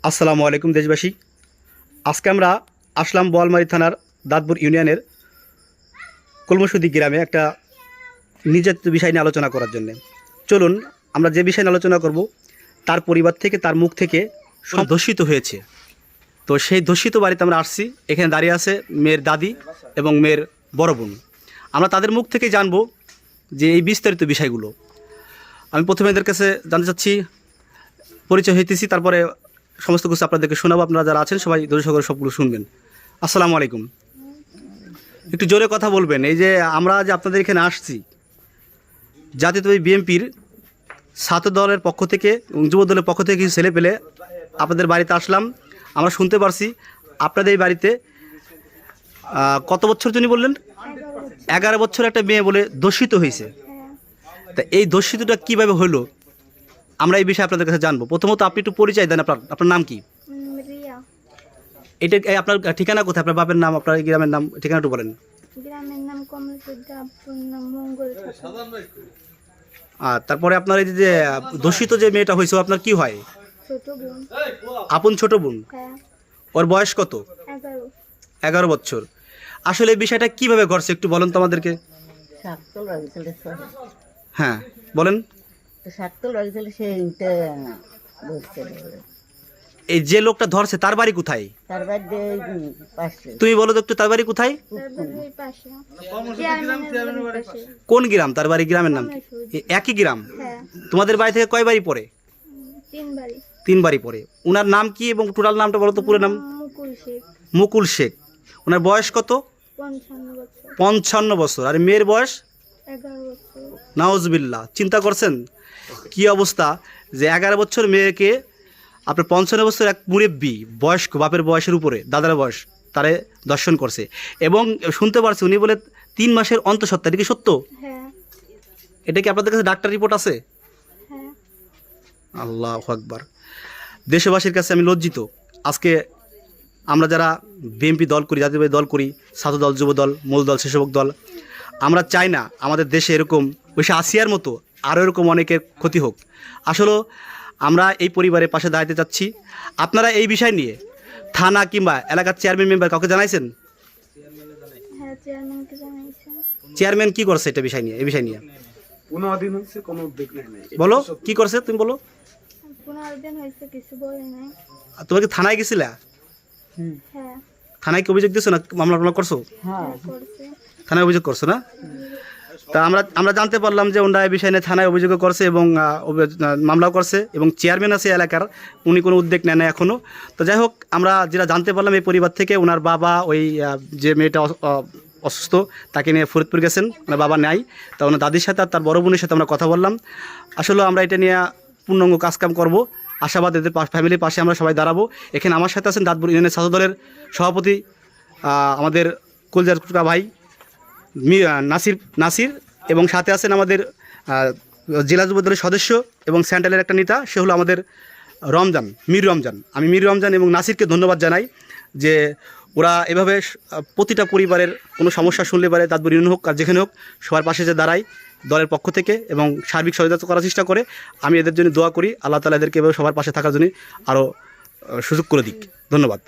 আসসালামু আলাইকুম দেশবাসী। আজকে আমরা আসলাম বোয়ালমারী থানার দাঁতপুর ইউনিয়নের কলমসুদি গ্রামে একটা নির্যাতিত বিষয় নিয়ে আলোচনা করার জন্য। চলুন আমরা যে বিষয় নিয়ে আলোচনা করব তার পরিবার থেকে, তার মুখ থেকে সব ধর্ষিত হয়েছে। তো সেই ধর্ষিত বাড়িতে আমরা আসছি। এখানে দাঁড়িয়ে আছে মেয়ের দাদি এবং মেয়ের বড় বোন। আমরা তাদের মুখ থেকে জানবো যে এই বিস্তারিত বিষয়গুলো। আমি প্রথমে এদের কাছে জানতে চাচ্ছি, পরিচয় হইতেছি, তারপরে সমস্ত কিছু আপনাদেরকে শোনাবো। আপনারা যারা আছেন সবাই দর্শক করে সবগুলো শুনবেন। আসসালামু আলাইকুম। একটু জোরে কথা বলবেন। এই যে আমরা যে আপনাদের এখানে আসছি, জাতীয়তাবাদী বিএনপির ছাত্র দলের পক্ষ থেকে, যুব দলের পক্ষ থেকে কিছু ছেলে পেলে আপনাদের বাড়িতে আসলাম। আমরা শুনতে পারছি আপনাদের এই বাড়িতে কত বছর জন্য বললেন? 11 বছর একটা মেয়ে বলে দর্শিত হয়েছে। তা এই দর্শিতটা কীভাবে হলো আমরা এই বিষয়ে আপনাদের কাছে জানবো। প্রথমত আপনি একটু পরিচয় দেন। আপনার নাম কি? এটা আপনার ঠিকানা কোথায়? আপনার বাপের নাম, আপনার গ্রামের নাম, ঠিকানা একটু বলেন। গ্রামের নাম কমলপুর, নাম মঙ্গল। আর তারপরে আপনার এই যে দর্শিত যে মেয়েটা হয়েছে, আপনার কি হয়? ছোট বোন। আপন ছোট বোন? হ্যাঁ। ওর বয়স কত? 11 বছর। আসলে এই বিষয়টা কিভাবে ঘটছে একটু বলেন তো আমাদেরকে। হ্যাঁ বলেন। এই যে লোকটা ধরছে তার বাড়ি কোথায়? তুমি বলো তো একটু, তার বাড়ি কোথায়? কোন গ্রাম তার বাড়ি? গ্রামের নাম কি? একই গ্রাম? তোমাদের বাড়ি থেকে কয় বাড়ি পড়ে? 3 বাড়ি পড়ে। উনার নাম কি এবং টোটাল নামটা বলো তো, পুরো নাম? মুকুল শেখ। ওনার বয়স কত? 55 বছর। আর মেয়ের বয়স? 11 বছর। নাউজবিল্লাহ। চিন্তা করছেন কি অবস্থা, যে 11 বছর মেয়েকে আপনার 55 বছর এক মুরব্বী বয়স্ক, বাপের বয়সের উপরে, দাদার বয়স, তারে দর্শন করছে। এবং শুনতে পারছি উনি বলে 3 মাসের অন্তঃসত্ত্বা। এটা কি সত্য? এটা কি আপনাদের কাছে ডাক্তার রিপোর্ট আছে? আল্লাহু আকবার। দেশবাসীর কাছে আমি লজ্জিত। আজকে আমরা যারা বিএনপি দল করি, জাতীয়তাবাদী দল করি, ছাত্র দল, যুব দল, মূল দল, স্বেচ্ছাসেবক দল, আমরা চাই না আমাদের দেশে এরকম ওই আসিয়ার মতো আরও এরকম অনেকের ক্ষতি হোক। আসলে আমরা এই পরিবারের পাশে দাঁড়াতে চাচ্ছি। আপনারা এই বিষয় নিয়ে থানা কিংবা এলাকার চেয়ারম্যান মেম্বার কাউকে জানাইছেন? চেয়ারম্যান কি করছে এটা বিষয় নিয়ে? এই বিষয় নিয়ে বলো, কি করছে তুমি বলো। তুমি কি থানায় গেছিলা? থানায় কি অভিযোগ দিছো না? মামলা করছো? থানায় অভিযোগ করছো না? তা আমরা জানতে পারলাম যে ওনারা এই বিষয় নিয়ে থানায় অভিযোগ করছে এবং মামলাও করছে, এবং চেয়ারম্যান আছে এলাকার, উনি কোনো উদ্যোগ নেন না এখনও। তো যাই হোক, আমরা যেটা জানতে পারলাম এই পরিবার থেকে, ওনার বাবা ওই যে মেয়েটা অসুস্থ তাকে নিয়ে ফরিদপুর গেছেন, ওনার বাবা নাই। তা ওনার দাদির সাথে আর তার বড় বোনের সাথে আমরা কথা বললাম। আসলে আমরা এটা নিয়ে পূর্ণাঙ্গ কাজকাম করব। আশাবাদ এদের ফ্যামিলির পাশে আমরা সবাই দাঁড়াবো। এখানে আমার সাথে আছেন দাঁতপুর ইউনিয়নের ছাত্র দলের সভাপতি আমাদের কলজার টুকা ভাই নাসির, এবং সাথে আছেন আমাদের জেলা যুব দলের সদস্য এবং সেন্ট্রালের একটা নেতা, সে হলো আমাদের মীর রমজান। আমি মীর রমজান এবং নাসিরকে ধন্যবাদ জানাই যে ওরা এভাবে প্রতিটা পরিবারের কোনো সমস্যা শুনলে পারে, দাঁতপুর ইউনিয়ন হোক আর যেখানে হোক, সবার পাশে যে দাঁড়ায় দলের পক্ষ থেকে এবং সার্বিক সহযোগিতা করার চেষ্টা করে। আমি এদের জন্য দোয়া করি, আল্লাহ তাআলা এদেরকে এভাবে সবার পাশে থাকার জন্য আরও সুযোগ করে দিক। ধন্যবাদ।